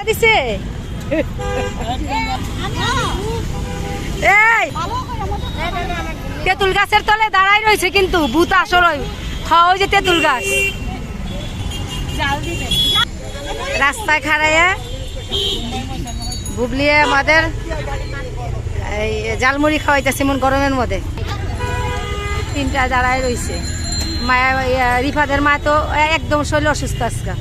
দিছে এই তেঁতুল গাছের তলে দাঁড়াই রয়েছে কিন্তু ভূত আসল ওই যে তেঁতুল গাছ রাস্তায় খাড়াইয়া বুবলিয়ে আমাদের এই জালমুড়ি খাওয়াইতেছে মন গরমের মধ্যে তিনটা দাঁড়াই রয়েছে মায়া রিফাদের মা তো একদম শরীর অসুস্থ আজকে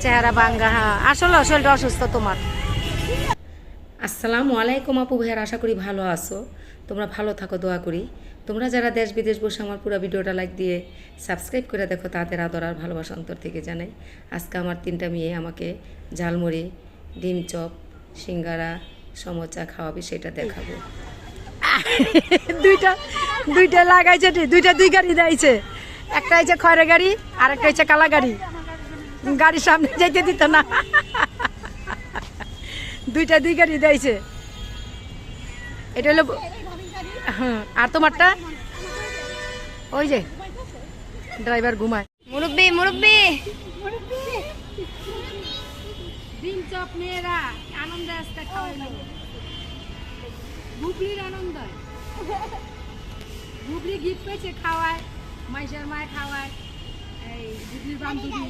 চেহারা বাঙ্গা। হ্যাঁ আসলে শরীরটা অসুস্থ তোমার। আসসালামু আলাইকুম আপু ভাইয়ার, আশা করি ভালো আছো। তোমরা ভালো থাকো দোয়া করি। তোমরা যারা দেশ বিদেশ বসে আমার পুরো ভিডিওটা লাইক দিয়ে সাবস্ক্রাইব করে দেখো তাদের আদর আর ভালোবাসা অন্তর থেকে জানাই। আজকে আমার তিনটা মেয়ে আমাকে ঝালমুড়ি, ডিম চপ, সিঙ্গারা, সমোচা খাওয়াবি, সেটা দেখাবো। দুইটা লাগাইছে, দুই গাড়ি দিয়েছে। একটা হচ্ছে খয়রা গাড়ি আর একটা হচ্ছে কালা গাড়ি। গাড়ির সামনে যেতে দিত না, দুই গাড়ি দিয়েছে। এটা হলো আর তোমারটা ওই যে ড্রাইভার ঘুমায়। মুরব্বি ডিম চপ মেয়েরা আনন্দে আজকে খাওয়াইলো। বুবলির আনন্দ, বুবলি গিফট পেয়েছে খাওয়ায়, মাইশার মায় খাওয়ায়, এই বুবলির বান্ধবী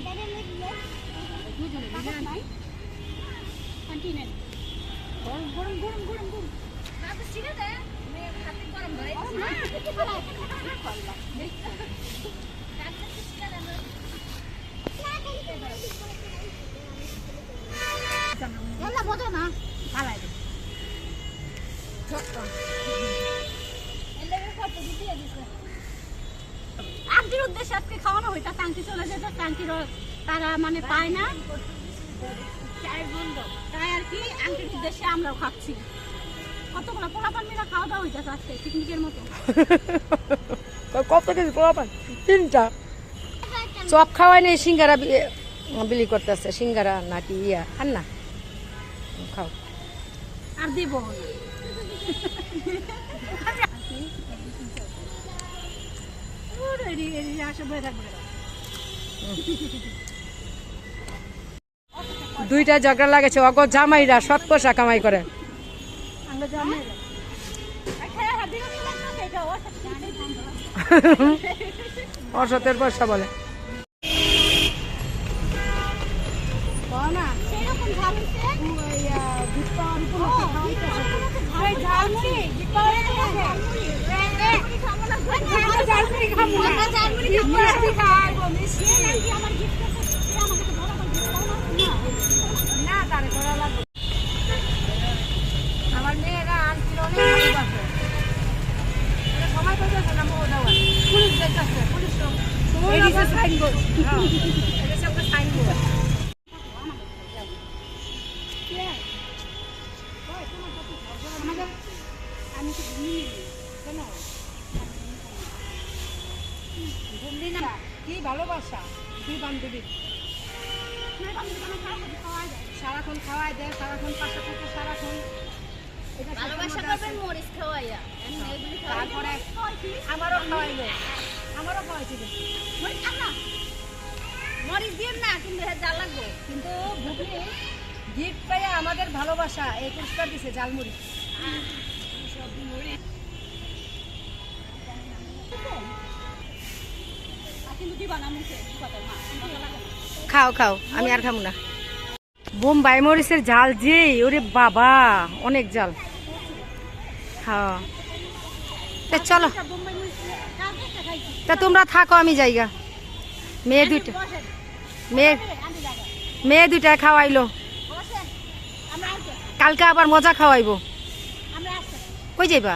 আন্টির উদ্দেশ্যে আজকে খাওয়ানো হইতা, টাঙ্কি চলে যেত, টাঙ্কির তারা মানে পায় না তাই আর কি আন্টির উদ্দেশ্যে আমরাও খাচ্ছি। কতগুলো পোলাপান মেয়েরা খাওয়া দাওয়া হইতেছে আজকে পিকনিকের মতো। কত কেজি পোলাপান? তিনটা চপ খাওয়াই নেই, সিঙ্গারা বিলি করতেছে। সিঙ্গারা নাকি ইয়া খান না, খাও আর দিব দুইটা ঝগড়া লাগেছে। অগ জামাইরা সৎ পয়সা কামাই করে। অসতের পয়সা বলে। আমার মেয়েরা আনছিল অনেক ভালোবাসে। সবাই বলতেছে না মো দেওয়া পুলিশ দেখতেছে, পুলিশ সাইনবোর্ড, এটা সব সাইনবোর্ড। আমি তো ঘুমিয়ে কেন ঘুমলি না? কি ভালোবাসা দুই বান্ধবী, সারাক্ষণ খাওয়াই দেয়, সারাক্ষণ পাশে থাকে, সারাক্ষণ ভালোবাসা করবেন মরিচ খাওয়াইয়া। তারপরে আমারও খাওয়াইলো, আমারও খাওয়াইছিল। মরিচ দিন না কিন্তু যা লাগবে। কিন্তু বুবলি গিফট পাইয়া আমাদের ভালোবাসা এই পুরস্কার দিছে ঝালমুড়ি। খাও খাও, আমি আর খাবো না। বোম্বাই মরিচের ঝাল যে, ওরে বাবা অনেক ঝাল। হ্যাঁ চলো, তা তোমরা থাকো, আমি যাইগা। মেয়ে দুইটা খাওয়াইলো, কালকে আবার মজা খাওয়াইবো। কই যাইবা?